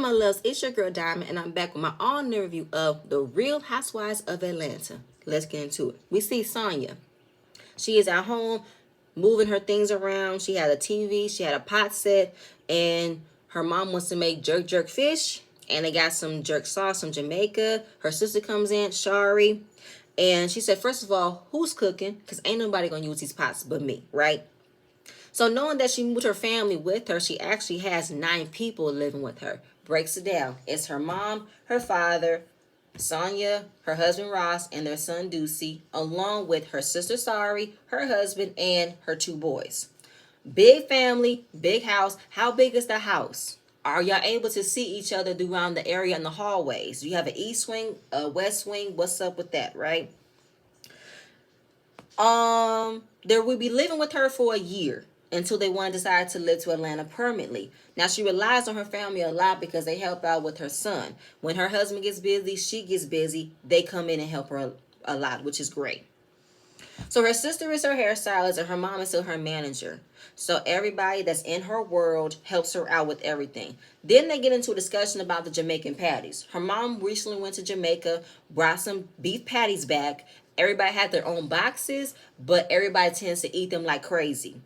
my loves? It's your girl Diamond, and I'm back with my all-new review of The Real Housewives of Atlanta. Let's get into it. We see Sonya. She is at home, moving her things around. She had a TV, she had a pot set, and her mom wants to make jerk fish, and they got some jerk sauce from Jamaica. Her sister comes in, Shari, and she said, first of all, who's cooking? Because ain't nobody going to use these pots but me, right? So knowing that she moved her family with her, she actually has 9 people living with her. Breaks it down. It's her mom, her father, Sonya, her husband Ross, and their son Ducey, along with her sister Sari, her husband, and her 2 boys. Big family, big house. How big is the house? Are y'all able to see each other around the area in the hallways? Do you have an east wing, a west wing? What's up with that, right? They will be living with her for a year until they want to decide to live to Atlanta permanently. Now, she relies on her family a lot because they help out with her son. When her husband gets busy, she gets busy. They come in and help her a lot, which is great. So her sister is her hairstylist and her mom is still her manager. So everybody that's in her world helps her out with everything. Then they get into a discussion about the Jamaican patties. Her mom recently went to Jamaica, brought some beef patties back. Everybody had their own boxes, but everybody tends to eat them like crazy.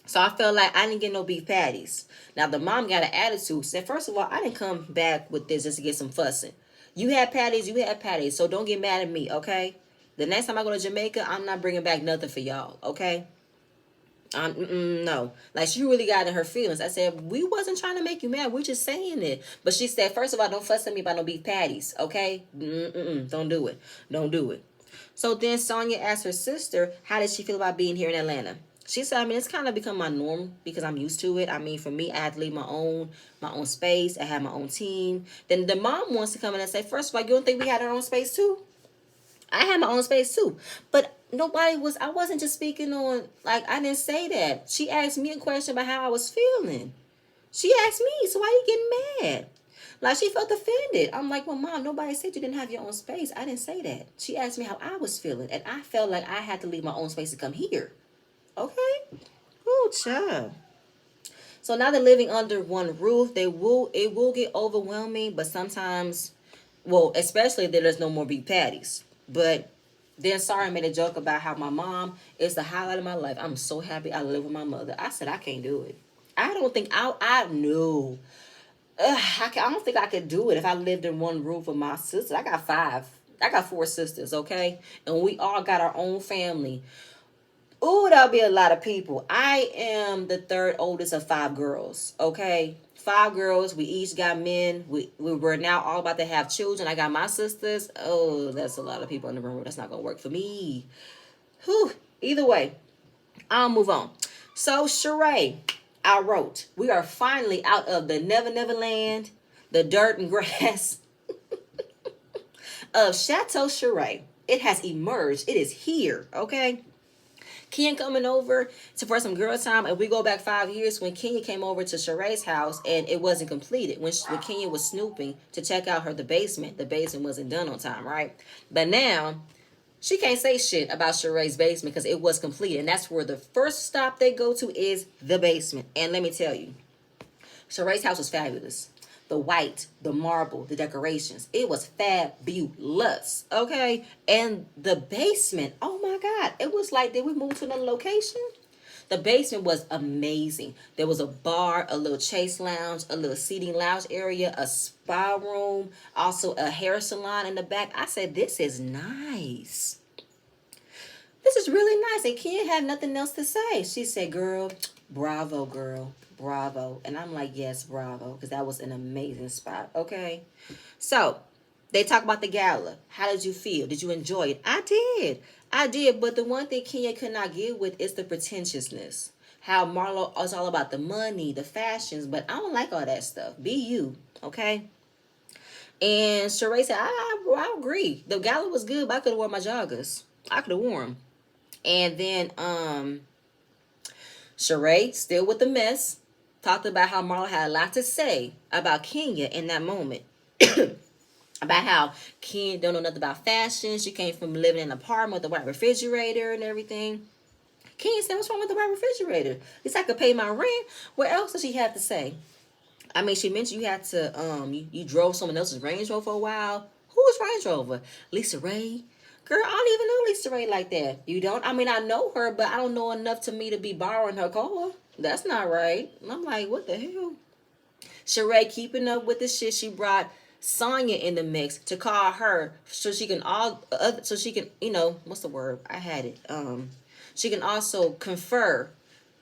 So I felt like I didn't get no beef patties. Now the mom got an attitude. Said, first of all, I didn't come back with this just to get some fussing. You had patties, so don't get mad at me, okay? The next time I go to Jamaica, I'm not bringing back nothing for y'all, okay? No. Like, she really got in her feelings. I said, we wasn't trying to make you mad. We're just saying it. But she said, first of all, don't fuss at me about no beef patties, okay? Don't do it. Don't do it. So then Sonya asked her sister, how did she feel about being here in Atlanta? She said, I mean, it's kind of become my norm because I'm used to it. I mean, for me, I had to leave my own space. I had my own team. Then the mom wants to come in and say, first of all, you don't think we had our own space too? I had my own space too. But I wasn't just speaking on, like, I didn't say that. She asked me a question about how I was feeling. She asked me, so why are you getting mad? Like, she felt offended. I'm like, well, Mom, nobody said you didn't have your own space. I didn't say that. She asked me how I was feeling, and I felt like I had to leave my own space to come here. Okay? Ooh, child. So now they're living under one roof. It will get overwhelming, but sometimes, well, especially if there's no more beef patties. But then Sarah made a joke about how my mom is the highlight of my life. I'm so happy I live with my mother. I said, I can't do it. I don't think I knew. I don't think I could do it if I lived in one roof with my sister. I got 4 sisters, okay? And we all got our own family. Ooh, that'll be a lot of people. I am the 3rd oldest of 5 girls, okay? 5 girls. We each got men. We were now all about to have children. I got my sisters. Oh, that's a lot of people in the room. That's not going to work for me. Whew. Either way, I'll move on. So, Sheree, I wrote, we are finally out of the Never Land, the dirt and grass of Chateau Sheree. It has emerged. It is here, okay? Kenya coming over for some girl time, and we go back 5 years when Kenya came over to Cheray'S house and it wasn't completed. When Kenya was snooping to check out the basement wasn't done on time, right? But now she can't say shit about Cheray'S basement because it was completed, and that's where the first stop they go to is the basement. And let me tell you, Cheray'S house was fabulous. The white, the marble, the decorations. It was fabulous, okay? And the basement, oh my God. It was like, did we move to another location? The basement was amazing. There was a bar, a little chase lounge, a little seating lounge area, a spa room, also a hair salon in the back. I said, this is nice. This is really nice. And Kenya had nothing else to say. She said, girl, bravo, girl. Bravo. And I'm like, yes, bravo, because that was an amazing spot. Okay. So they talk about the gala. How did you feel? Did you enjoy it? I did. But the one thing Kenya could not get with is the pretentiousness. How Marlo is all about the money, the fashions, but I don't like all that stuff. Be you. Okay. And Sheree said, I agree. The gala was good, but I could have worn my joggers. I could have worn them. And then Sheree, still with the mess, talked about how Marlo had a lot to say about Kenya in that moment. About how Kenya don't know nothing about fashion. She came from living in an apartment with a white refrigerator and everything. Kenya said, what's wrong with the white refrigerator? At least I could pay my rent. What else does she have to say? I mean, she mentioned you had to you drove someone else's Range Rover for a while. Who was Range Rover? Lisa Ray. Girl, I don't even know Lisa Ray like that. You don't? I mean, I know her, but I don't know enough to me to be borrowing her car. That's not right. And I'm like, what the hell? Sheree keeping up with the shit. She brought Sonya in the mix to call her so she can what's the word? I had it. She can also concur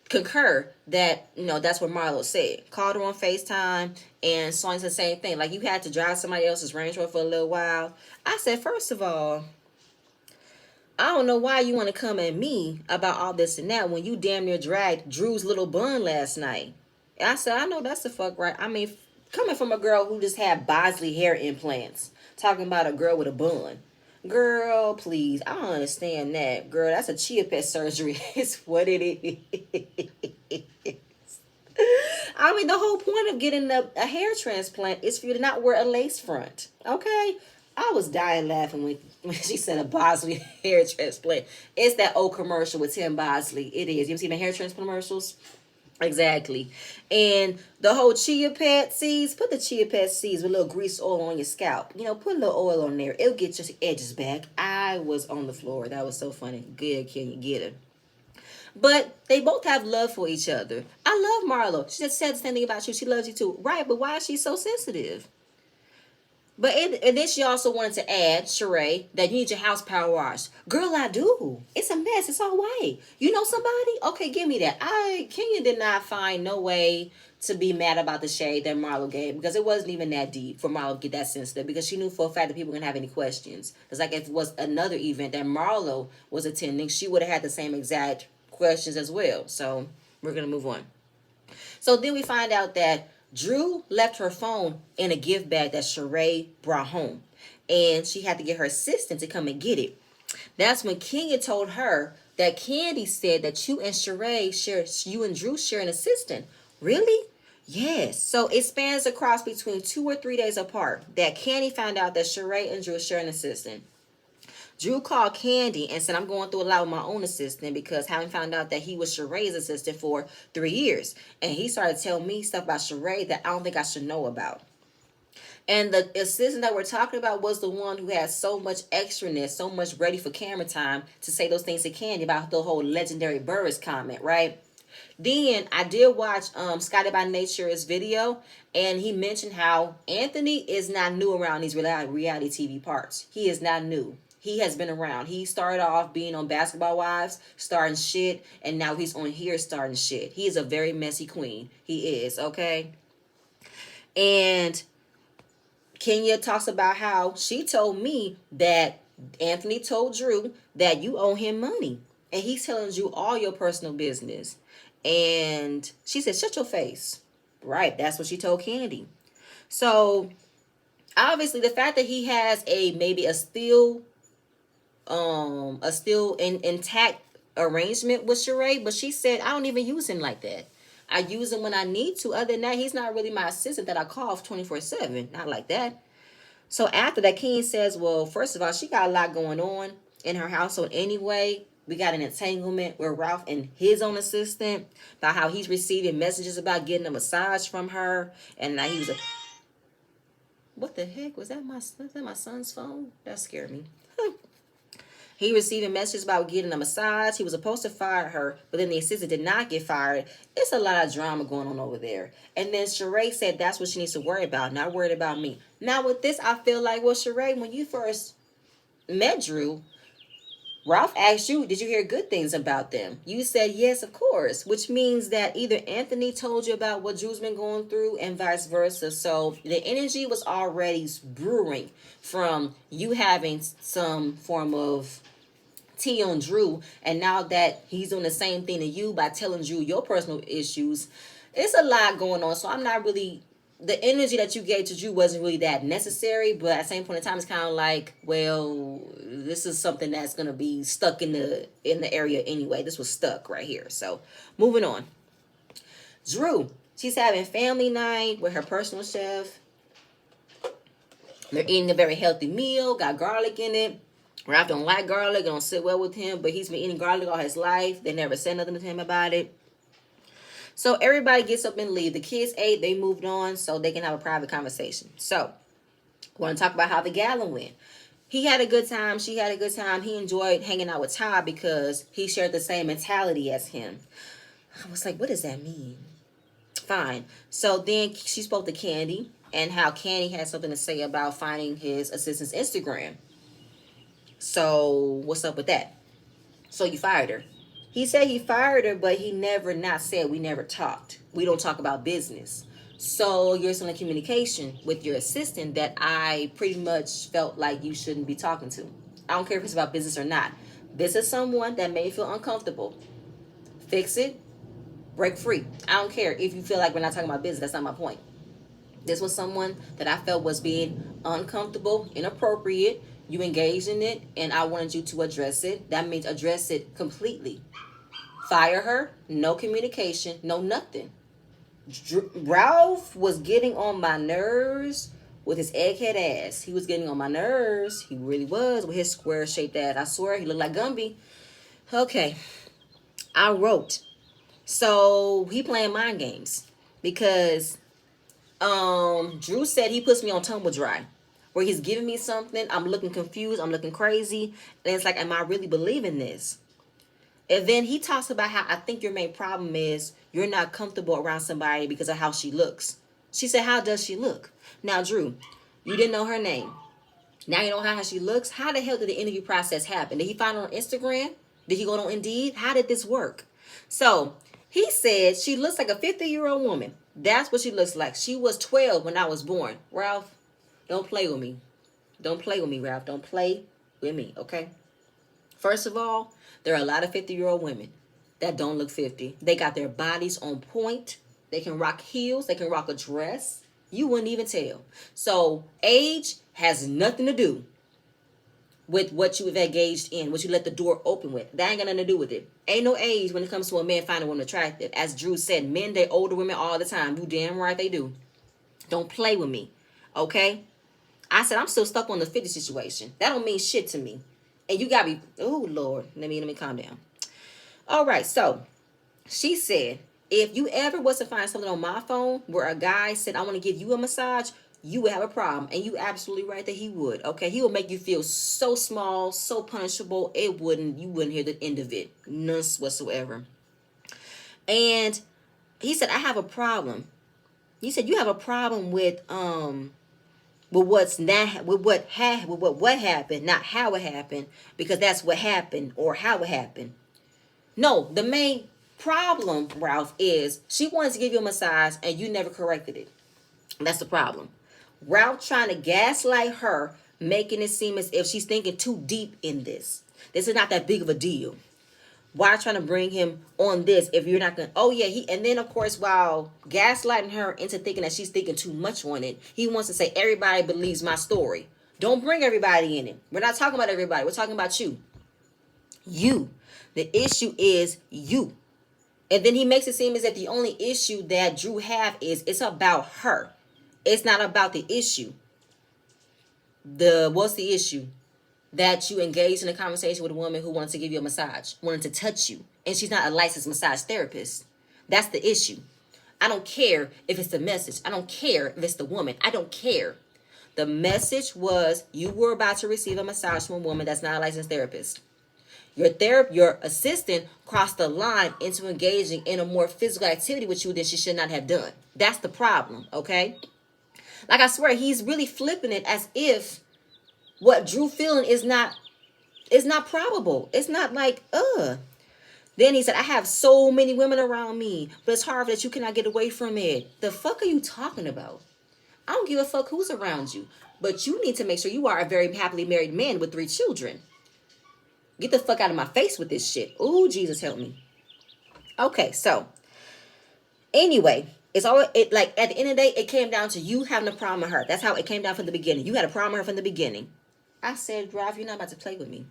that that's what Marlo said. Called her on FaceTime, and Sonya said the same thing. Like, you had to drive somebody else's Range Rover for a little while. I said, first of all, I don't know why you want to come at me about all this and that when you damn near dragged Drew's little bun last night. And I said, I know that's the fuck right. I mean, coming from a girl who just had Bosley hair implants, talking about a girl with a bun. Girl, please. I don't understand that. Girl, that's a chia pet surgery. It's what it is. I mean, the whole point of getting a hair transplant is for you to not wear a lace front. Okay? I was dying laughing when she said a Bosley hair transplant. It's that old commercial with Tim Bosley. It is. You ever seen the hair transplant commercials? Exactly. And the whole chia pet seeds, put the chia pet seeds with a little grease oil on your scalp. Put a little oil on there. It'll get your edges back. I was on the floor. That was so funny. Good, can you get it? But they both have love for each other. I love Marlo. She just said the same thing about you. She loves you too. Right, but why is she so sensitive? And then she also wanted to add, Sheree, that you need your house power washed. Girl, I do. It's a mess. It's all white. You know somebody? Okay, give me that. Kenya did not find no way to be mad about the shade that Marlo gave, because it wasn't even that deep for Marlo to get that sensitive, because she knew for a fact that people were going to have any questions. It's like if it was another event that Marlo was attending, she would have had the same exact questions as well. So we're going to move on. So then we find out that Drew left her phone in a gift bag that Sheree brought home, and she had to get her assistant to come and get it. That's when Kenya told her that Candy said that you and Drew share an assistant. Really? Yes. So it spans across between 2 or 3 days apart that Candy found out that Sheree and Drew share an assistant. Drew called Candy and said, I'm going through a lot with my own assistant, because having found out that he was Cheray's assistant for 3 years. And he started telling me stuff about Cheray that I don't think I should know about. And the assistant that we're talking about was the one who had so much extraness, so much ready for camera time to say those things to Candy about the whole legendary Burris comment, right? Then I did watch Scotty by Nature's video, and he mentioned how Anthony is not new around these reality TV parts. He is not new. He has been around. He started off being on Basketball Wives, starting shit, and now he's on here starting shit. He is a very messy queen. He is, okay? And Kenya talks about how she told me that Anthony told Drew that you owe him money, and he's telling Drew all your personal business. And she said, shut your face. Right, that's what she told Candy. So obviously the fact that he has maybe a still intact arrangement with Sheree, but she said, I don't even use him like that. I use him when I need to. Other than that, he's not really my assistant that I call 24/7. Not like that. So after that, King says, well, first of all, she got a lot going on in her household anyway. We got an entanglement with Ralph and his own assistant about how he's receiving messages about getting a massage from her. And now he was what the heck? Was that my son's phone? That scared me. He receiving messages about getting a massage. He was supposed to fire her, but then the assistant did not get fired. It's a lot of drama going on over there. And then Sheree said that's what she needs to worry about, not worried about me. Now with this, I feel like, well, Sheree, when you first met Drew, Ralph asked you, did you hear good things about them? You said, yes, of course, which means that either Anthony told you about what Drew's been going through and vice versa. So the energy was already brewing from you having some form of tea on Drew. And now that he's doing the same thing to you by telling Drew your personal issues, it's a lot going on. So I'm not really... The energy that you gave to Drew wasn't really that necessary, but at the same point in time, it's kind of like, well, this is something that's gonna be stuck in the area anyway. This was stuck right here. So moving on. Drew, she's having family night with her personal chef. They're eating a very healthy meal, got garlic in it. Ralph don't like garlic, it don't sit well with him, but he's been eating garlic all his life. They never said nothing to him about it. So everybody gets up and leave. The kids ate, they moved on so they can have a private conversation. So I want to talk about how the gala went. He had a good time. She had a good time. He enjoyed hanging out with Todd because he shared the same mentality as him. I was like, what does that mean? Fine. So then she spoke to Candy and how Candy had something to say about finding his assistant's Instagram. So what's up with that? So you fired her. He said he fired her, but he never not said we never talked. We don't talk about business. So you're still in communication with your assistant that I pretty much felt like you shouldn't be talking to. I don't care if it's about business or not. This is someone that may feel uncomfortable. Fix it. Break free. I don't care if you feel like we're not talking about business. That's not my point. This was someone that I felt was being uncomfortable, inappropriate. You engaged in it, and I wanted you to address it. That means address it completely. Fire her. No communication. No nothing. Ralph was getting on my nerves with his egghead ass. He was getting on my nerves. He really was with his square shaped ass. I swear he looked like Gumby. Okay. I wrote. So he playing mind games because Drew said he puts me on tumble dry, where he's giving me something, I'm looking confused, I'm looking crazy, and it's like, am I really believing this? And then he talks about how I think your main problem is you're not comfortable around somebody because of how she looks. She said, how does she look? Now, Drew, you didn't know her name. Now you know how she looks. How the hell did the interview process happen? Did he find her on Instagram? Did he go on Indeed? How did this work? So he said she looks like a 50-year-old woman. That's what she looks like. She was 12 when I was born. Ralph, don't play with me. Don't play with me, Ralph. Don't play with me, okay? First of all, there are a lot of 50-year-old women that don't look 50. They got their bodies on point. They can rock heels. They can rock a dress. You wouldn't even tell. So age has nothing to do with what you have engaged in, what you let the door open with. That ain't got nothing to do with it. Ain't no age when it comes to a man finding a woman attractive. As Drew said, men date older women all the time. You damn right they do. Don't play with me, okay? I said I'm still stuck on the 50 situation. That don't mean shit to me. And you gotta be, oh Lord, let me calm down. All right, so she said, if you ever was to find something on my phone where a guy said, I want to give you a massage, you would have a problem. And you absolutely right that he would. Okay, he would make you feel so small, so punishable, you wouldn't hear the end of it. None whatsoever. And he said, I have a problem. He said, you have a problem with what happened, not how it happened, because that's what happened or how it happened. No, the main problem, Ralph, is she wanted to give you a massage and you never corrected it. That's the problem. Ralph trying to gaslight her, making it seem as if she's thinking too deep in this. This is not that big of a deal. Why trying to bring him on this if you're not going to... Oh, yeah, and then, of course, while gaslighting her into thinking that she's thinking too much on it, he wants to say, everybody believes my story. Don't bring everybody in it. We're not talking about everybody. We're talking about you. You. The issue is you. And then he makes it seem as if the only issue that Drew have is it's about her. It's not about the issue. What's the issue? That you engaged in a conversation with a woman who wanted to give you a massage, wanted to touch you, and she's not a licensed massage therapist. That's the issue. I don't care if it's the message. I don't care if it's the woman. I don't care. The message was you were about to receive a massage from a woman that's not a licensed therapist. Your assistant crossed the line into engaging in a more physical activity with you than she should not have done. That's the problem, okay? Like, I swear, he's really flipping it as if what Drew feeling is not probable. It's not like, Then he said, I have so many women around me, but it's hard that you cannot get away from it. The fuck are you talking about? I don't give a fuck who's around you, but you need to make sure you are a very happily married man with 3 children. Get the fuck out of my face with this shit. Ooh, Jesus help me. Okay, so anyway, it's all like at the end of the day, it came down to you having a problem with her. That's how it came down from the beginning. You had a problem with her from the beginning. I said, Ralph, you're not about to play with me.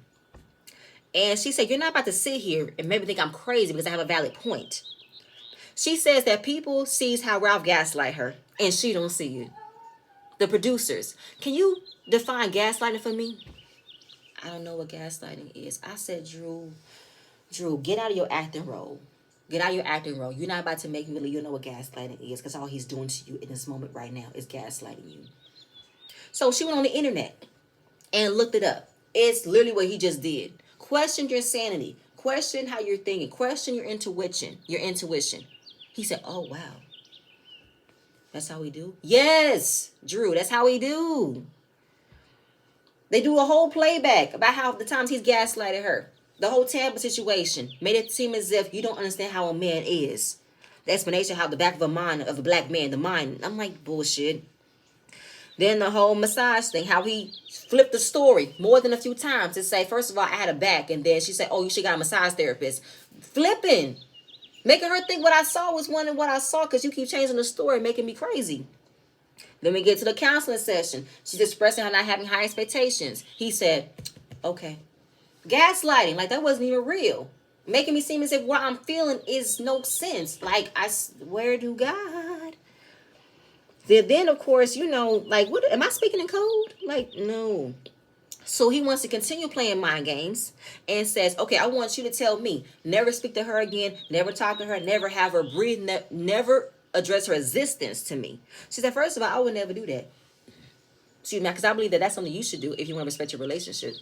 And she said, you're not about to sit here and maybe think I'm crazy because I have a valid point. She says that people sees how Ralph gaslight her and she don't see it. The producers, can you define gaslighting for me? I don't know what gaslighting is. I said, Drew, get out of your acting role. Get out of your acting role. You're not about to make me believe you know what gaslighting is, because all he's doing to you in this moment right now is gaslighting you. So she went on the internet and looked it up. It's literally what he just did. Question your sanity. Question how you're thinking. Question your intuition. Your intuition. He said, "Oh wow, that's how we do." Yes, Drew, that's how we do. They do a whole playback about how the times he's gaslighted her. The whole Tampa situation made it seem as if you don't understand how a man is. The explanation how the back of a mind of a black man, the mind. I'm like, bullshit. Then the whole massage thing, how he flipped the story more than a few times to say, first of all, I had a back. And then she said, oh, you should got a massage therapist. Flipping. Making her think what I saw was one and what I saw, because you keep changing the story, making me crazy. Then we get to the counseling session. She's expressing her not having high expectations. He said, okay. Gaslighting, like that wasn't even real. Making me seem as if what I'm feeling is no sense. Like, I swear to God. Then, of course, you know, like, what am I speaking in code? Like, no. So he wants to continue playing mind games and says, okay, I want you to tell me, never speak to her again, never talk to her, never have her breathe, never address her existence to me. She said, first of all, I would never do that. Excuse me, because I believe that that's something you should do if you want to respect your relationship.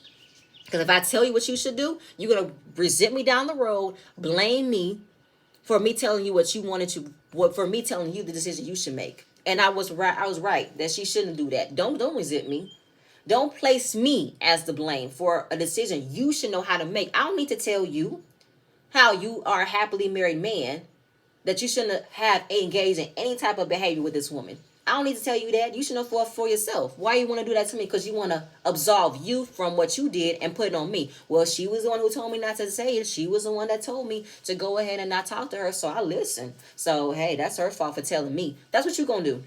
Because if I tell you what you should do, you're going to resent me down the road, blame me for me telling you what you wanted to, for me telling you the decision you should make. And I was right that she shouldn't do that. Don't resent me. Don't place me as the blame for a decision you should know how to make. I don't need to tell you how you are a happily married man that you shouldn't have engaged in any type of behavior with this woman. I don't need to tell you that. You should know for yourself. Why you want to do that to me? Because you want to absolve you from what you did and put it on me. Well, she was the one who told me not to say it. She was the one that told me to go ahead and not talk to her. So I listened. So, hey, that's her fault for telling me. That's what you're going to do.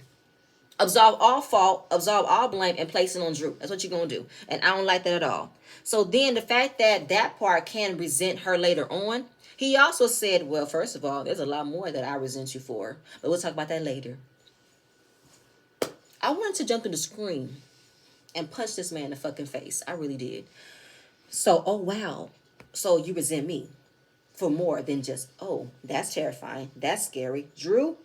Absolve all fault, absolve all blame, and place it on Drew. That's what you're going to do. And I don't like that at all. So then the fact that that part can resent her later on, he also said, well, first of all, there's a lot more that I resent you for. But we'll talk about that later. I wanted to jump through the screen and punch this man in the fucking face. I really did. So, oh, wow. So you resent me for more than just, oh, that's terrifying. That's scary. Drew,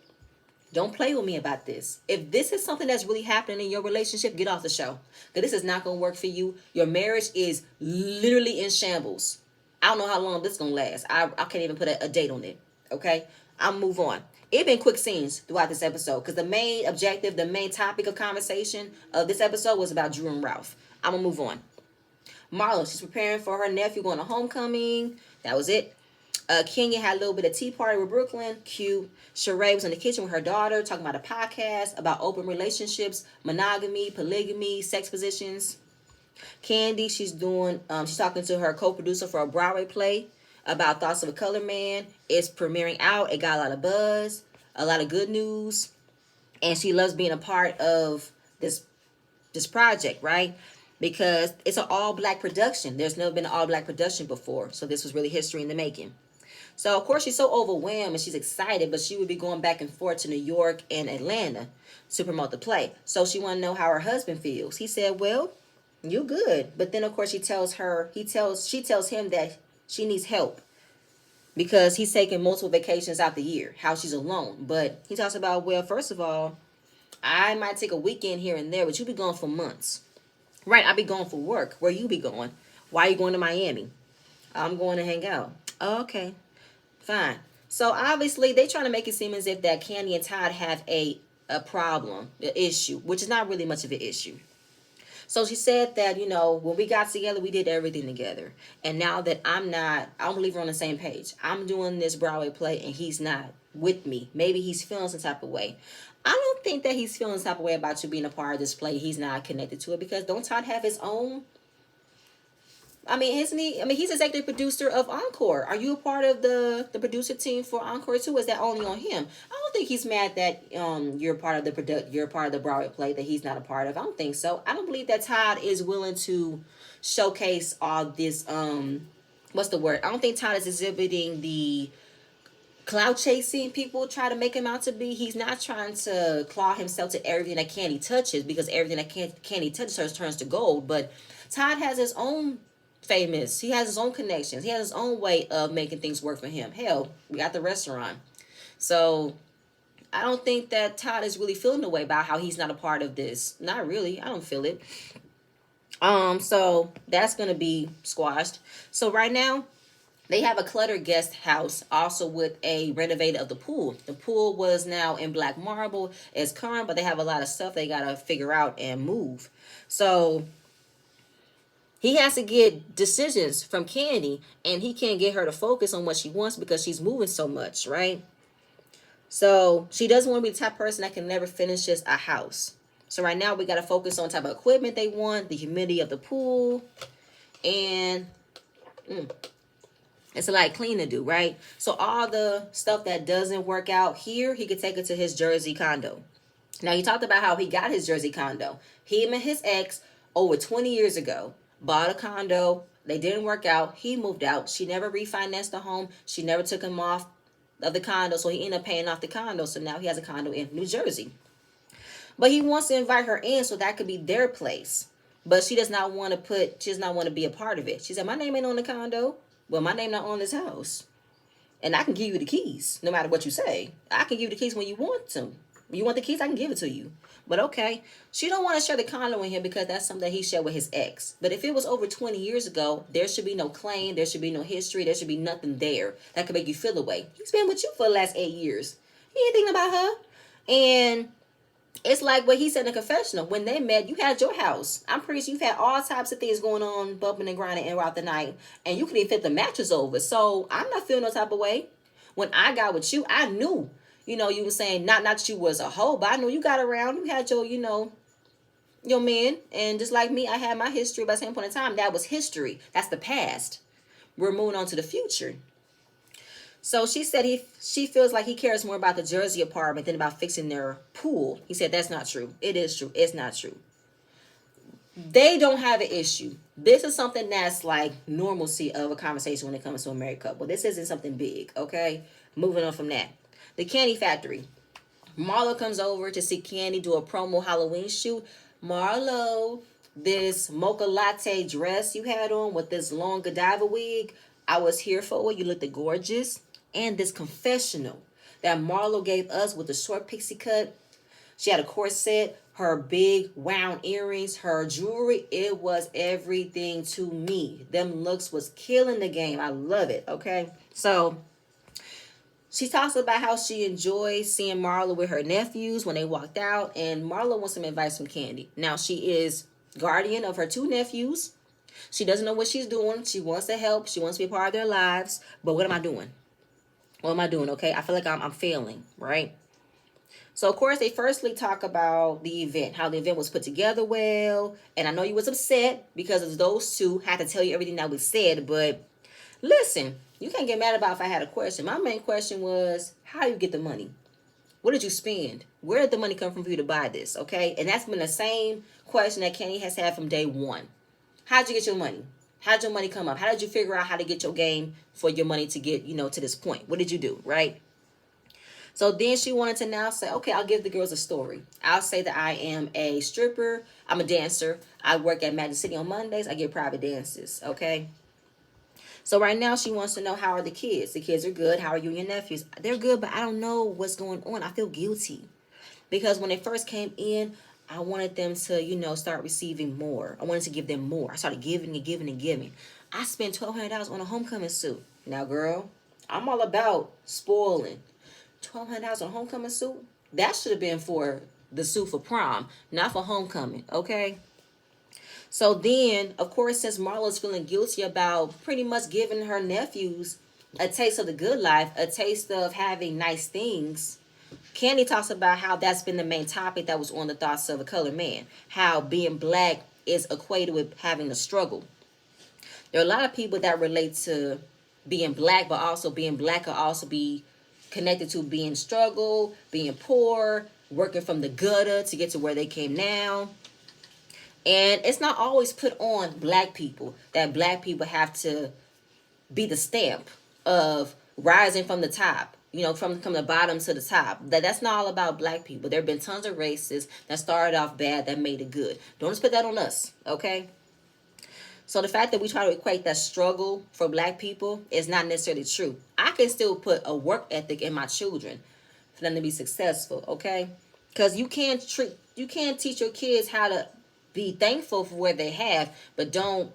don't play with me about this. If this is something that's really happening in your relationship, get off the show. Because this is not going to work for you. Your marriage is literally in shambles. I don't know how long this is going to last. I can't even put a date on it. Okay? I'll move on. It been quick scenes throughout this episode, because the main objective, the main topic of conversation of this episode was about Drew and Ralph. I'm going to move on. Marla, she's preparing for her nephew going to homecoming. That was it. Kenya had a little bit of tea party with Brooklyn. Cute. Sheree was in the kitchen with her daughter talking about a podcast about open relationships, monogamy, polygamy, sex positions. Candy, she's talking to her co-producer for a Broadway play about Thoughts of a Color Man. It's premiering out. It got a lot of buzz, a lot of good news, and she loves being a part of this project, right? Because it's an all-black production. There's never been an all-black production before, so this was really history in the making. So, of course, she's so overwhelmed and she's excited, but she would be going back and forth to New York and Atlanta to promote the play. So she wanted to know how her husband feels. He said, well, you're good. But then, of course, she tells him that she needs help because he's taking multiple vacations out the year, how she's alone. But he talks about, well, first of all, I might take a weekend here and there, but you be gone for months. Right, I be going for work. Where you be going? Why are you going to Miami? I'm going to hang out. Okay, fine. So obviously they trying to make it seem as if that Candy and Todd have a problem, an issue, which is not really much of an issue. So she said that, when we got together, we did everything together. And now that I don't believe we're on the same page. I'm doing this Broadway play and he's not with me. Maybe he's feeling some type of way. I don't think that he's feeling some type of way about you being a part of this play. He's not connected to it because don't Todd have his own? Isn't he? He's executive producer of Encore. Are you a part of the producer team for Encore too? Or is that only on him? I don't think he's mad that you're part of the Broadway play that he's not a part of. I don't think so. I don't believe that Todd is willing to showcase all this. What's the word? I don't think Todd is exhibiting the cloud chasing people try to make him out to be. He's not trying to claw himself to everything that Candy touches, because everything that Candy touches turns to gold. But Todd has his own famous. He has his own connections. He has his own way of making things work for him. Hell, we got the restaurant. So I don't think that Todd is really feeling the way about how he's not a part of this. Not really. I don't feel it. So that's gonna be squashed. So right now, they have a cluttered guest house also with a renovated of the pool. The pool was now in black marble. It's current, but they have a lot of stuff they gotta figure out and move. So he has to get decisions from Candy, and he can't get her to focus on what she wants because she's moving so much, right? So she doesn't want to be the type of person that can never finish just a house. So right now we got to focus on type of equipment they want, the humidity of the pool, and it's a lot of clean to do, right? So all the stuff that doesn't work out here, he could take it to his Jersey condo. Now he talked about how he got his Jersey condo. Him and his ex over 20 years ago bought a condo. They didn't work out. He moved out. She never refinanced the home. She never took him off of the condo, so he ended up paying off the condo. So now he has a condo in New Jersey. But he wants to invite her in so that could be their place. But she does not want to be a part of it. She said, my name ain't on the condo. Well, my name not on this house. And I can give you the keys, no matter what you say. I can give you the keys when you want them. You want the keys, I can give it to you. But okay, she don't want to share the condo with him because that's something that he shared with his ex. But if it was over 20 years ago, there should be no claim, there should be no history, there should be nothing there that could make you feel away. He's been with you for the last 8 years. He ain't thinking about her. And it's like what he said in the confessional. When they met, you had your house. I'm pretty sure you've had all types of things going on, bumping and grinding throughout the night. And you couldn't even flip the mattress over. So I'm not feeling no type of way. When I got with you, I knew. You were saying not that you was a hoe, but I knew you got around. You had your men. And just like me, I had my history. By the same point in time, that was history. That's the past. We're moving on to the future. So she said she feels like he cares more about the Jersey apartment than about fixing their pool. He said that's not true. It is true. It's not true. They don't have an issue. This is something that's like normalcy of a conversation when it comes to a married couple. This isn't something big, okay? Moving on from that. The Candy Factory. Marlo comes over to see Candy do a promo Halloween shoot. Marlo, this mocha latte dress you had on with this long Godiva wig, I was here for it. You looked gorgeous. And this confessional that Marlo gave us with the short pixie cut. She had a corset, her big wound earrings, her jewelry. It was everything to me. Them looks was killing the game. I love it, okay? So she talks about how she enjoys seeing Marlo with her nephews when they walked out. And Marlo wants some advice from Candy. Now, she is guardian of her 2 nephews. She doesn't know what she's doing. She wants to help. She wants to be a part of their lives. But what am I doing? What am I doing? Okay, I feel like I'm failing, right? So, of course, they firstly talk about the event, how the event was put together well. And I know you was upset because those two had to tell you everything that was said. But listen, you can't get mad about if I had a question. My main question was, how you get the money? What did you spend? Where did the money come from for you to buy this? Okay, and that's been the same question that Kenny has had from day one. How'd you get your money? How'd your money come up? How did you figure out how to get your game for your money to get, to this point? What did you do, right? So then she wanted to now say, okay, I'll give the girls a story. I'll say that I am a stripper. I'm a dancer. I work at Magic City on Mondays. I give private dances, okay? So right now she wants to know, how are the kids? The kids are good. How are you and your nephews? They're good, but I don't know what's going on. I feel guilty. Because when they first came in, I wanted them to, start receiving more. I wanted to give them more. I started giving and giving and giving. I spent $1,200 on a homecoming suit. Now, girl, I'm all about spoiling. $1,200 on a homecoming suit? That should have been for the suit for prom, not for homecoming, okay? So then, of course, since Marlo's feeling guilty about pretty much giving her nephews a taste of the good life, a taste of having nice things, Candy talks about how that's been the main topic that was on the thoughts of a colored man. How being black is equated with having a struggle. There are a lot of people that relate to being black, but also being black could also be connected to being struggle, being poor, working from the gutter to get to where they came now. And it's not always put on black people that black people have to be the stamp of rising from the top, from the bottom to the top. That's not all about black people. There have been tons of races that started off bad that made it good. Don't just put that on us, okay? So the fact that we try to equate that struggle for black people is not necessarily true. I can still put a work ethic in my children for them to be successful, okay? Because you can't teach your kids how to be thankful for what they have, but don't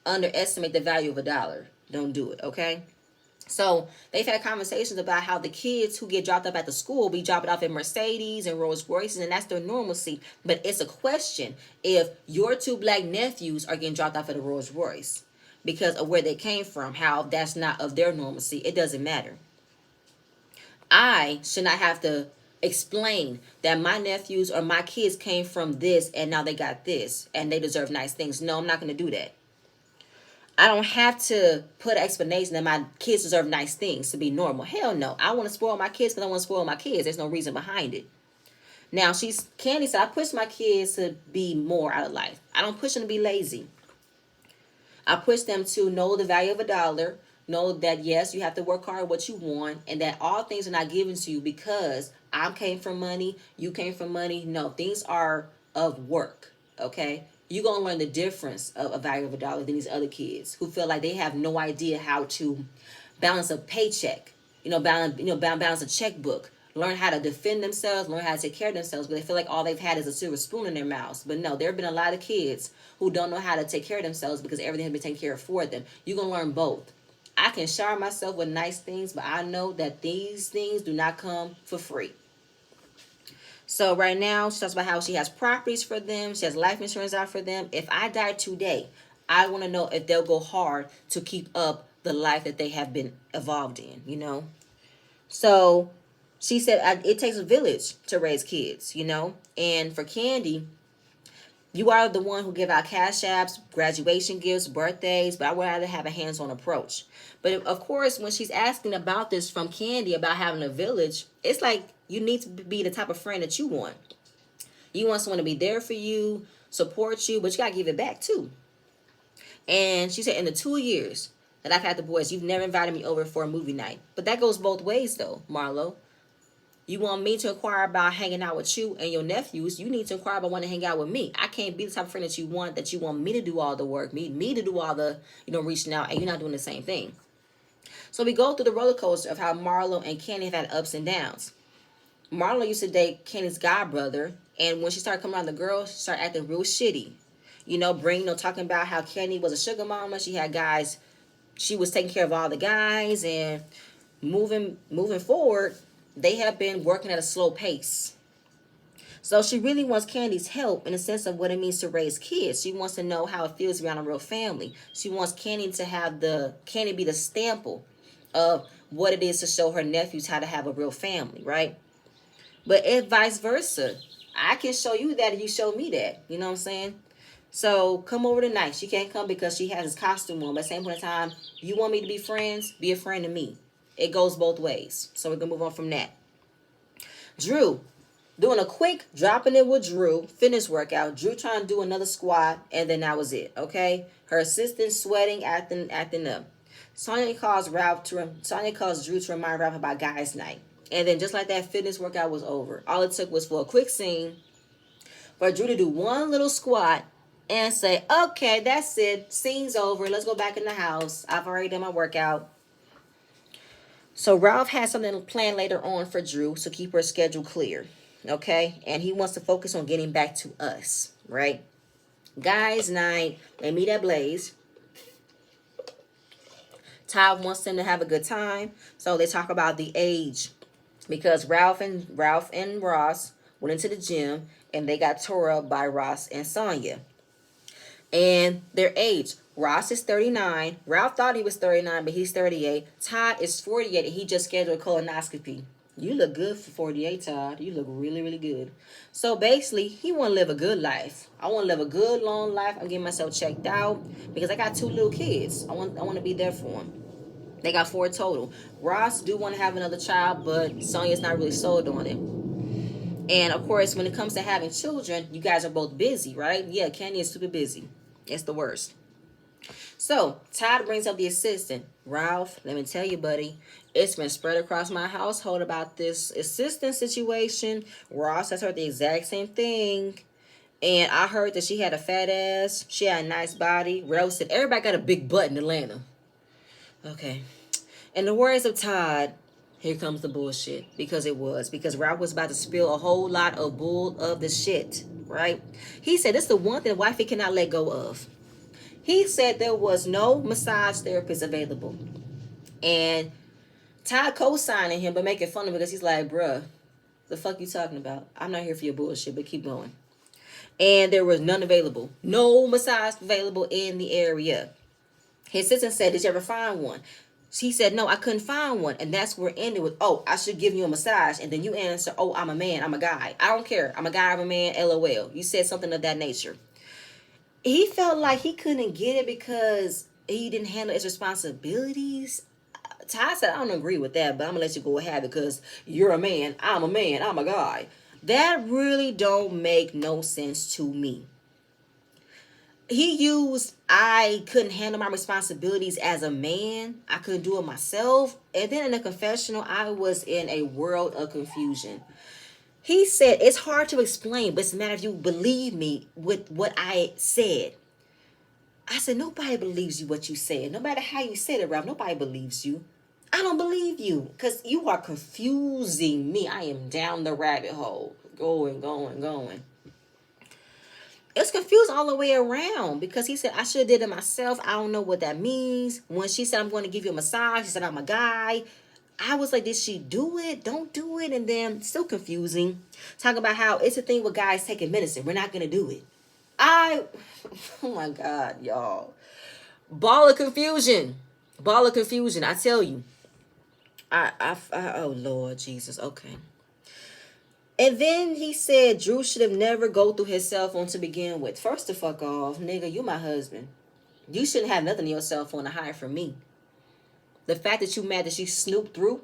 underestimate the value of a dollar. Don't do it, okay? So they've had conversations about how the kids who get dropped off at the school be dropping off in Mercedes and Rolls Royces, and that's their normalcy. But it's a question if your two black nephews are getting dropped off at a Rolls Royce because of where they came from, how that's not of their normalcy. It doesn't matter. I should not have to explain that my nephews or my kids came from this and now they got this and they deserve nice things. No, I'm not going to do that. I don't have to put an explanation that my kids deserve nice things to be normal. Hell no. I want to spoil my kids because I want to spoil my kids. There's no reason behind it. Now, Candy said, I push my kids to be more out of life. I don't push them to be lazy. I push them to know the value of a dollar, know that yes, you have to work hard what you want, and that all things are not given to you because I came from money, you came from money. No, things are of work, okay? You're going to learn the difference of a value of a dollar than these other kids who feel like they have no idea how to balance a paycheck, balance a checkbook, learn how to defend themselves, learn how to take care of themselves, but they feel like all they've had is a silver spoon in their mouths. But no, there have been a lot of kids who don't know how to take care of themselves because everything has been taken care of for them. You're going to learn both. I can shower myself with nice things, but I know that these things do not come for free. So right now, she talks about how she has properties for them. She has life insurance out for them. If I die today, I want to know if they'll go hard to keep up the life that they have been evolved in. So she said it takes a village to raise kids. And for Candy, you are the one who give out cash apps, graduation gifts, birthdays, but I would rather have a hands-on approach. But of course, when she's asking about this from Candy about having a village, it's like you need to be the type of friend that you want. You want someone to be there for you, support you, but you got to give it back too. And she said in the 2 years that I've had the boys, you've never invited me over for a movie night. But that goes both ways though, Marlo. You want me to inquire about hanging out with you and your nephews. You need to inquire about wanting to hang out with me. I can't be the type of friend that you want me to do all the work, me to do all the, reaching out, and you're not doing the same thing. So we go through the roller coaster of how Marlo and Candy have had ups and downs. Marlo used to date Candy's god brother, and when she started coming around the girls, she started acting real shitty. Talking about how Candy was a sugar mama. She had guys, she was taking care of all the guys, and moving forward, they have been working at a slow pace. So she really wants Candy's help in the sense of what it means to raise kids. She wants to know how it feels to be on a real family. She wants Candy to be the sample of what it is to show her nephews how to have a real family, right? But it's vice versa. I can show you that if you show me that. You know what I'm saying? So come over tonight. She can't come because she has this costume on. But at the same point in time, you want me to be friends? Be a friend to me. It goes both ways. So we're going to move on from that. Drew. Doing a quick dropping it with Drew. Fitness workout. Drew trying to do another squat. And then that was it. Okay? Her assistant sweating, acting up. Sonya calls Drew to remind Ralph about guys' night. And then just like that, fitness workout was over. All it took was for a quick scene for Drew to do one little squat and say, okay, that's it. Scene's over. Let's go back in the house. I've already done my workout. So Ralph has something planned later on for Drew to keep her schedule clear. Okay? And he wants to focus on getting back to us. Right? Guys' night. They meet at Blaze. Todd wants them to have a good time. So they talk about the age. Because Ralph and Ross went into the gym and they got tore up by Ross and Sonya. And their age. Ross is 39. Ralph thought he was 39, but he's 38. Todd is 48, and he just scheduled a colonoscopy. You look good for 48, Todd. You look really, really good. So basically, he want to live a good life. I want to live a good, long life. I'm getting myself checked out because I got 2 little kids. I want to be there for them. They got 4 total. Ross do want to have another child, but Sonya's not really sold on it. And of course, when it comes to having children, you guys are both busy, right? Yeah, Candy is super busy. It's the worst. So, Todd brings up the assistant. Ralph, let me tell you, buddy, it's been spread across my household about this assistant situation. Ross has heard the exact same thing. And I heard that she had a fat ass. She had a nice body. Rose said, everybody got a big butt in Atlanta. Okay. In the words of Todd, here comes the bullshit. Because it was. Because Ralph was about to spill a whole lot of bull of the shit. Right? He said, it's the one thing wifey cannot let go of. He said there was no massage therapist available. And Todd co-signing him, but making fun of him because he's like, bruh, the fuck you talking about? I'm not here for your bullshit, but keep going. And there was none available. No massage available in the area. His assistant said, did you ever find one? He said, no, I couldn't find one. And that's where it ended with, oh, I should give you a massage. And then you answer, oh, I'm a man, I'm a guy. I don't care. I'm a guy, I'm a man, LOL. You said something of that nature. He felt like he couldn't get it because he didn't handle his responsibilities. Ty said, I don't agree with that, but I'm going to let you go ahead because you're a man, I'm a guy. That really don't make no sense to me. He used, I couldn't handle my responsibilities as a man. I couldn't do it myself. And then in the confessional, I was in a world of confusion. He said, it's hard to explain, but it's a matter if you believe me with what I said. I said, nobody believes you what you said. No matter how you said it, Ralph, nobody believes you. I don't believe you because you are confusing me. I am down the rabbit hole. Going. It's confused all the way around because he said, I should have did it myself. I don't know what that means. When she said, I'm going to give you a massage, she said, I'm a guy. I was like, did she do it? Don't do it. And then still confusing. Talking about how it's a thing with guys taking medicine. We're not going to do it. Oh my God, y'all. Ball of confusion. I tell you. Oh Lord Jesus. Okay. And then he said Drew should have never go through his cell phone to begin with. First the fuck off, nigga, you my husband. You shouldn't have nothing in your cell phone to hide from me. The fact that you mad that she snooped through,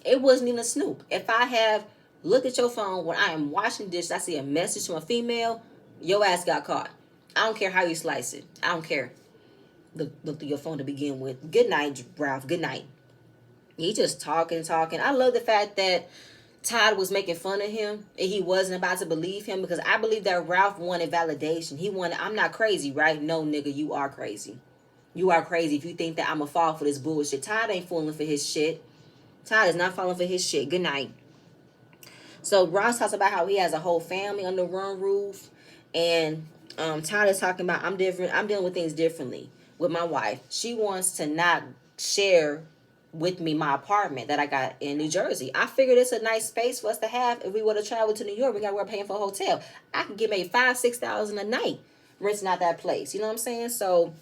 it wasn't even a snoop. If I have looked at your phone when I am washing dishes, I see a message from a female, your ass got caught. I don't care how you slice it. I don't care. Look through your phone to begin with. Good night, Ralph. Good night. He just talking. I love the fact that Todd was making fun of him and he wasn't about to believe him because I believe that Ralph wanted validation. He wanted, I'm not crazy, right? No, nigga, you are crazy. You are crazy if you think that I'm a fall for this bullshit. Todd ain't falling for his shit. Todd is not falling for his shit. Good night. So Ross talks about how he has a whole family under one roof. And Todd is talking about, I'm different. I'm dealing with things differently with my wife. She wants to not share with me my apartment that I got in New Jersey. I figured it's a nice space for us to have. If we were to travel to New York, we got to work paying for a hotel. I can get maybe $5,000-$6,000 a night renting out that place. You know what I'm saying? So,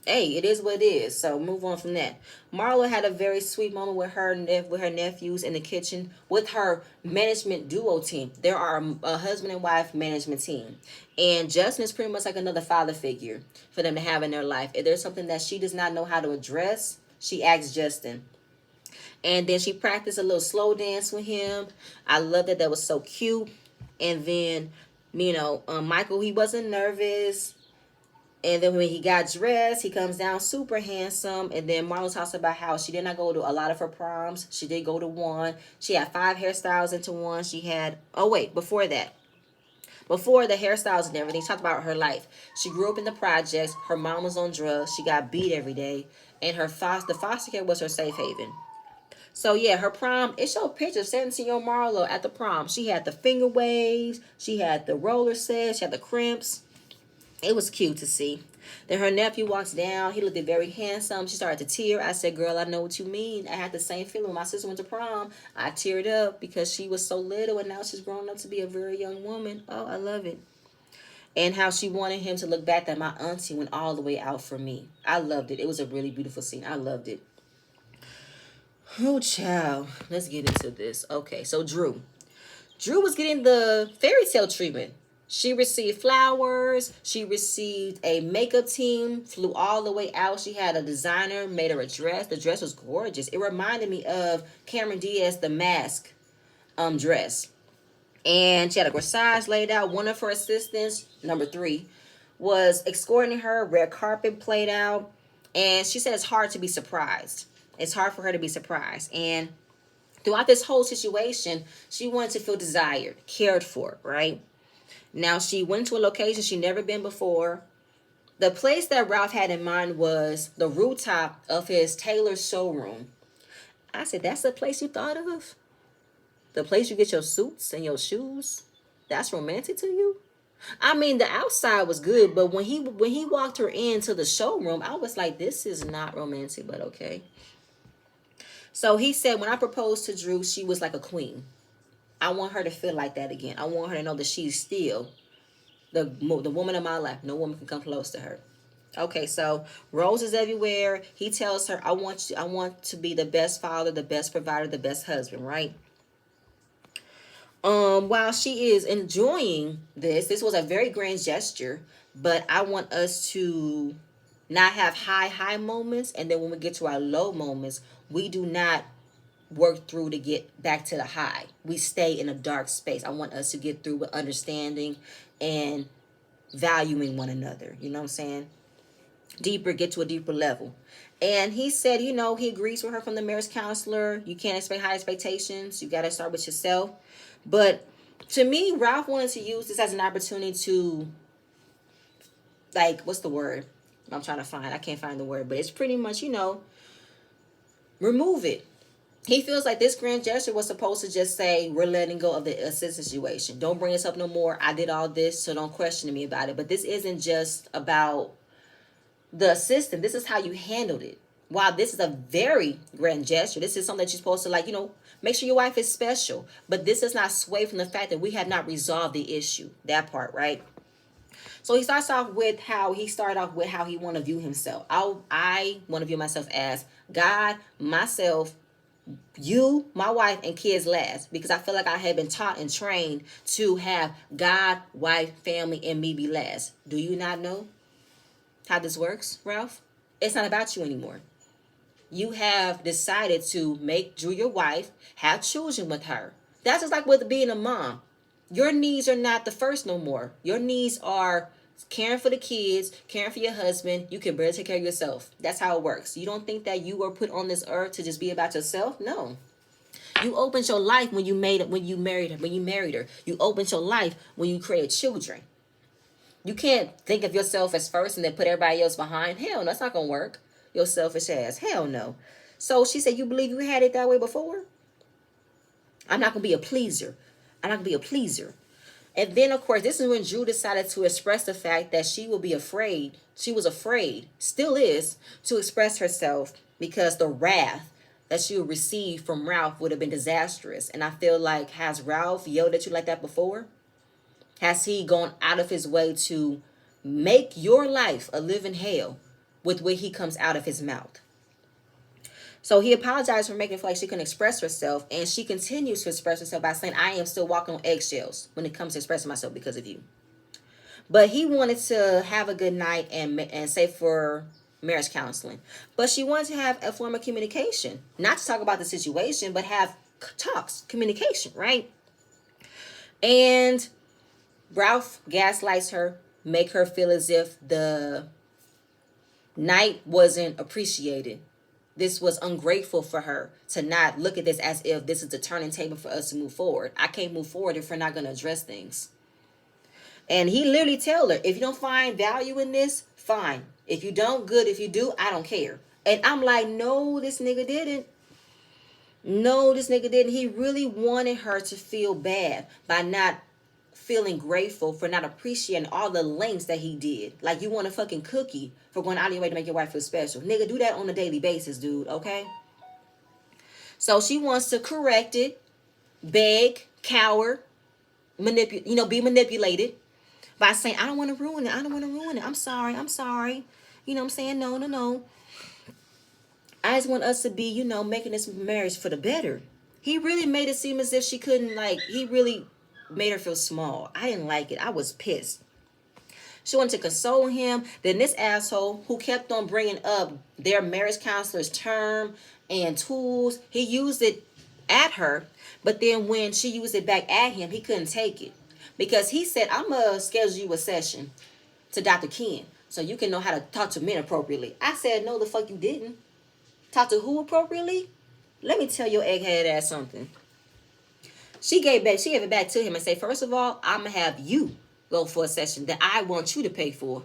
hey, it is what it is. So move on from that. Marlo had a very sweet moment with her nephews in the kitchen with her management duo team. There are a husband and wife management team, and Justin is pretty much like another father figure for them to have in their life. If there's something that she does not know how to address, she asked Justin. And then she practiced a little slow dance with him. I love that. That was so cute. And then, Michael, he wasn't nervous. And then when he got dressed, he comes down super handsome. And then Marlo talks about how she did not go to a lot of her proms. She did go to one. She had 5 hairstyles into one. She had, before that. Before the hairstyles and everything, she talked about her life. She grew up in the projects. Her mom was on drugs. She got beat every day. And the foster care was her safe haven. So yeah, her prom, it showed pictures of 17-year-old Marlo at the prom. She had the finger waves. She had the roller set. She had the crimps. It was cute to see. Then her nephew walks down. He looked very handsome. She started to tear. I said, girl, I know what you mean. I had the same feeling when my sister went to prom. I teared up because she was so little and now she's grown up to be a very young woman. Oh, I love it. And how she wanted him to look back that my auntie went all the way out for me. I loved it. It was a really beautiful scene. I loved it. Oh, child. Let's get into this. Okay, so Drew. Drew was getting the fairy tale treatment. She received flowers. She received a makeup team, flew all the way out. She had a designer, made her a dress. The dress was gorgeous. It reminded me of Cameron Diaz, The Mask dress. And she had a corsage laid out. One of her assistants, number 3, was escorting her. Red carpet played out. And she said it's hard to be surprised. It's hard for her to be surprised. And throughout this whole situation, she wanted to feel desired, cared for, right? Now she went to a location she never been before. The place that Ralph had in mind was the rooftop of his tailor showroom. I said, that's the place you thought of? The place you get your suits and your shoes? That's romantic to you? I mean, the outside was good, but when he walked her into the showroom, I was like, this is not romantic, but okay. So he said, when I proposed to Drew, she was like a queen. I want her to feel like that again. I want her to know that she's still the woman of my life. No woman can come close to her. Okay, so roses everywhere. He tells her, I want to be the best father, the best provider, the best husband, right? While she is enjoying this was a very grand gesture, but I want us to not have high moments, and then when we get to our low moments, we do not work through to get back to the high. We stay in a dark space. I want us to get through with understanding and valuing one another. You know what I'm saying? Get to a deeper level. And he said, he agrees with her from the marriage counselor. You can't expect high expectations. You got to start with yourself. But to me, Ralph wanted to use this as an opportunity to, like, what's the word? I'm trying to find. I can't find the word, but it's pretty much, remove it. He feels like this grand gesture was supposed to just say, we're letting go of the assistant situation. Don't bring this up no more. I did all this, so don't question me about it. But this isn't just about the assistant. This is how you handled it. While this is a very grand gesture, this is something that you're supposed to, like, make sure your wife is special. But this does not sway from the fact that we have not resolved the issue. That part, right? So he starts off with how he want to view himself. I want to view myself as God, myself, you, my wife, and kids last, because I feel like I have been taught and trained to have God, wife, family, and me be last. Do you not know how this works, Ralph? It's not about you anymore. You have decided to make Drew your wife, have children with her. That's just like with being a mom. Your needs are not the first no more. Your needs are caring for the kids, caring for your husband. You can barely take care of yourself. That's how it works. You don't think that you were put on this earth to just be about yourself? No. You opened your life when you married her. You opened your life when you created children. You can't think of yourself as first and then put everybody else behind. Hell no, that's not gonna work. Your selfish ass. Hell no. So she said, you believe you had it that way before? I'm not gonna be a pleaser. I'm not gonna be a pleaser. And then, of course, this is when Drew decided to express the fact that she will be afraid. She was afraid, still is, to express herself because the wrath that she would receive from Ralph would have been disastrous. And I feel like, has Ralph yelled at you like that before? Has he gone out of his way to make your life a living hell with what he comes out of his mouth? So he apologized for making it feel like she couldn't express herself, and she continues to express herself by saying, I am still walking on eggshells when it comes to expressing myself because of you. But he wanted to have a good night and say for marriage counseling. But she wanted to have a form of communication, not to talk about the situation, but have talks, communication, right? And Ralph gaslights her, make her feel as if the night wasn't appreciated. This was ungrateful for her to not look at this as if this is the turning table for us to move forward. I can't move forward if we're not going to address things. And he literally tell her, if you don't find value in this, fine. If you don't, good. If you do, I don't care. And I'm like, no, this nigga didn't. No, this nigga didn't. He really wanted her to feel bad by not feeling grateful, for not appreciating all the lengths that he did. Like, you want a fucking cookie for going out of your way to make your wife feel special. Nigga, do that on a daily basis, dude, okay? So she wants to correct it, beg, cower, be manipulated by saying, I don't want to ruin it. I don't want to ruin it. I'm sorry. You know what I'm saying? No. I just want us to be, making this marriage for the better. He really made it seem as if she couldn't, he really made her feel small. I didn't like it. I was pissed. She wanted to console him. Then this asshole who kept on bringing up their marriage counselor's term and tools, he used it at her. But then when she used it back at him, he couldn't take it. Because he said, I'm going to schedule you a session to Dr. Ken so you can know how to talk to men appropriately. I said, no, the fuck you didn't. Talk to who appropriately? Let me tell your egghead ass something. She gave it back to him and say, first of all, I'm going to have you go for a session that I want you to pay for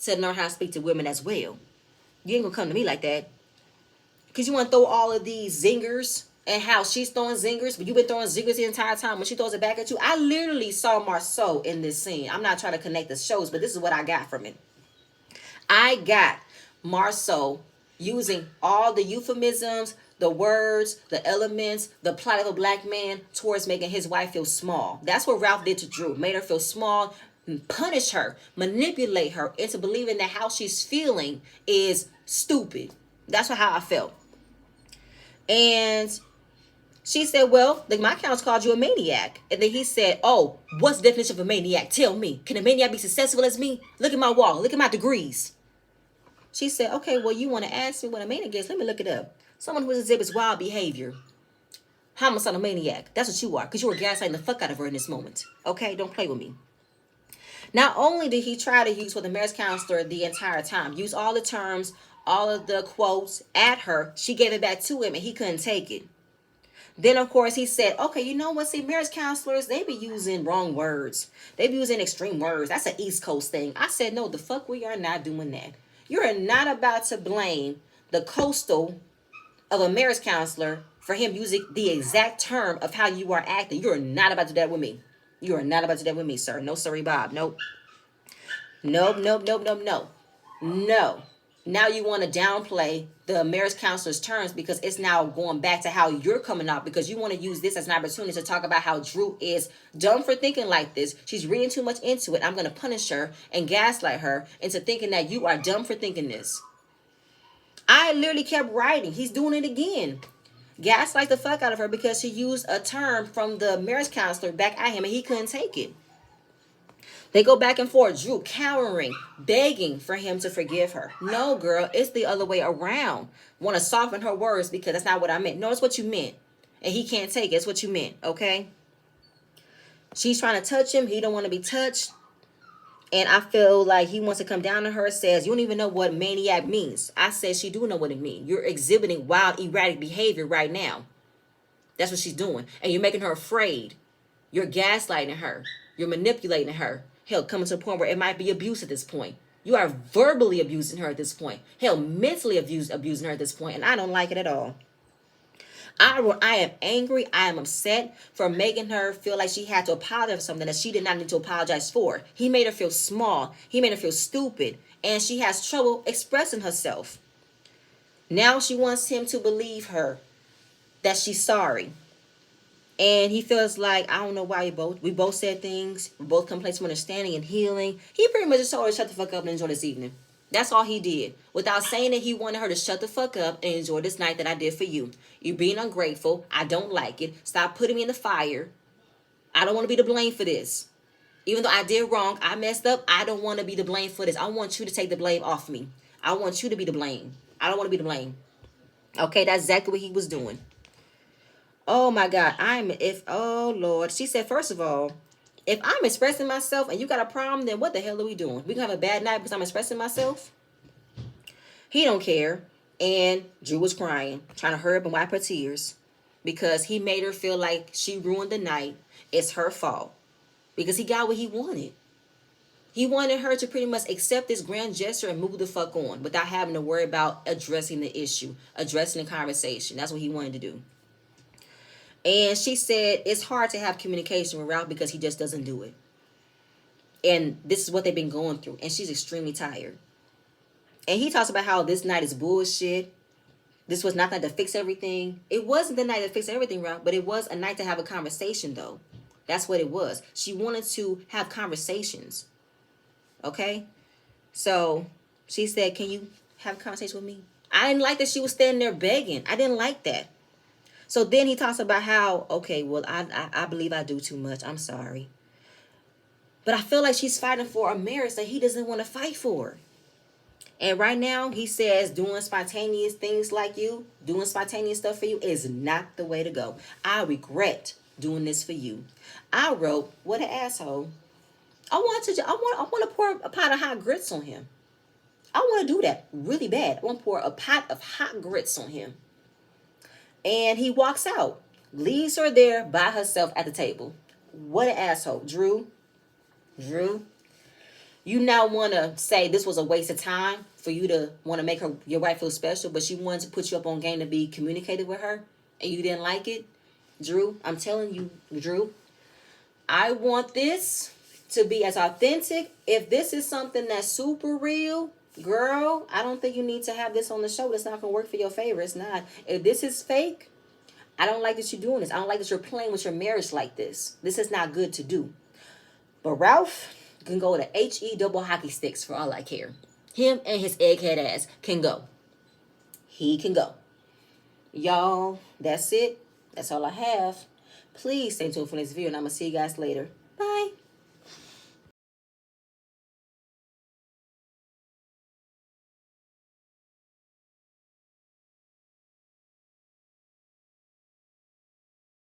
to learn how to speak to women as well. You ain't gonna come to me like that. Because you want to throw all of these zingers and how she's throwing zingers, but you've been throwing zingers the entire time when she throws it back at you. I literally saw Marceau in this scene. I'm not trying to connect the shows, but this is what I got from it. I got Marceau using all the euphemisms, the words, the elements, the plight of a black man towards making his wife feel small. That's what Ralph did to Drew. Made her feel small, punish her, manipulate her into believing that how she's feeling is stupid. That's how I felt. And she said, well, my counts called you a maniac. And then he said, oh, what's the definition of a maniac? Tell me. Can a maniac be successful as me? Look at my wall. Look at my degrees. She said, okay, well, you want to ask me what a maniac is? Let me look it up. Someone who exhibits wild behavior. Homicidal maniac. That's what you are, because you were gaslighting the fuck out of her in this moment. Okay, don't play with me. Not only did he try to use for the marriage counselor the entire time, use all the terms, all of the quotes at her, she gave it back to him and he couldn't take it. Then, of course, he said, okay, you know what? See, marriage counselors, they be using wrong words. They be using extreme words. That's an East Coast thing. I said, no, the fuck we are not doing that. You are not about to blame the coastal of a marriage counselor for him using the exact term of how you are acting. You are not about to do that with me. You are not about to do that with me, sir. No, sorry, Bob. Nope. Nope, nope, nope, nope, no. No. Now you want to downplay the marriage counselor's terms because it's now going back to how you're coming out, because you want to use this as an opportunity to talk about how Drew is dumb for thinking like this. She's reading too much into it. I'm going to punish her and gaslight her into thinking that you are dumb for thinking this. I literally kept writing. He's doing it again. Gaslight the fuck out of her because she used a term from the marriage counselor back at him and he couldn't take it. They go back and forth, Drew cowering, begging for him to forgive her. No, girl, it's the other way around. Want to soften her words because that's not what I meant. No, it's what you meant. And he can't take it. It's what you meant, okay? She's trying to touch him. He don't want to be touched. And I feel like he wants to come down to her and says, you don't even know what maniac means. I said she do know what it means. You're exhibiting wild, erratic behavior right now. That's what she's doing. And you're making her afraid. You're gaslighting her. You're manipulating her. Hell, coming to a point where it might be abuse at this point. You are verbally abusing her at this point. Hell, mentally abusing her at this point. And I don't like it at all. I am angry. I am upset for making her feel like she had to apologize for something that she did not need to apologize for. He made her feel small. He made her feel stupid. And she has trouble expressing herself. Now she wants him to believe her that she's sorry. And he feels like, I don't know why we both said things. We both come to place of understanding and healing. He pretty much just told her to shut the fuck up and enjoy this evening. That's all he did. Without saying that he wanted her to shut the fuck up and enjoy this night that I did for you. You're being ungrateful. I don't like it. Stop putting me in the fire. I don't want to be to blame for this. Even though I did wrong, I messed up, I don't want to be to blame for this. I want you to take the blame off me. I want you to be to blame. I don't want to be to blame. Okay, that's exactly what he was doing. Oh my God, oh Lord. She said, first of all, if I'm expressing myself and you got a problem, then what the hell are we doing? We gonna have a bad night because I'm expressing myself? He don't care. And Drew was crying, trying to hurry up and wipe her tears because he made her feel like she ruined the night. It's her fault because he got what he wanted. He wanted her to pretty much accept this grand gesture and move the fuck on without having to worry about addressing the issue, addressing the conversation. That's what he wanted to do. And she said it's hard to have communication with Ralph because he just doesn't do it. And this is what they've been going through. And she's extremely tired. And he talks about how this night is bullshit. This was not the night to fix everything. It wasn't the night to fix everything, Ralph, but it was a night to have a conversation, though. That's what it was. She wanted to have conversations. Okay? So she said, can you have a conversation with me? I didn't like that she was standing there begging. I didn't like that. So then he talks about how, okay, well, I believe I do too much. I'm sorry. But I feel like she's fighting for a marriage that he doesn't want to fight for. And right now, he says doing spontaneous things like you, doing spontaneous stuff for you is not the way to go. I regret doing this for you. I wrote, what an asshole. I want to pour a pot of hot grits on him. I want to do that really bad. I want to pour a pot of hot grits on him. And he walks out, leaves her there by herself at the table. What an asshole. Drew, Drew, you now want to say this was a waste of time for you to want to make her your wife feel special, but she wanted to put you up on game to be communicated with her, and you didn't like it. Drew, I'm telling you, Drew, I want this to be as authentic. If this is something that's super real, girl, I don't think you need to have this on the show. That's not gonna work for your favor. It's not. If this is fake, I don't like that you're doing this. I don't like that you're playing with your marriage like this. This is not good to do. But Ralph can go to HE double hockey sticks for all I care. Him and his egghead ass can go. He can go. Y'all, that's it. That's all I have. Please stay tuned for this video, and I'm going to see you guys later.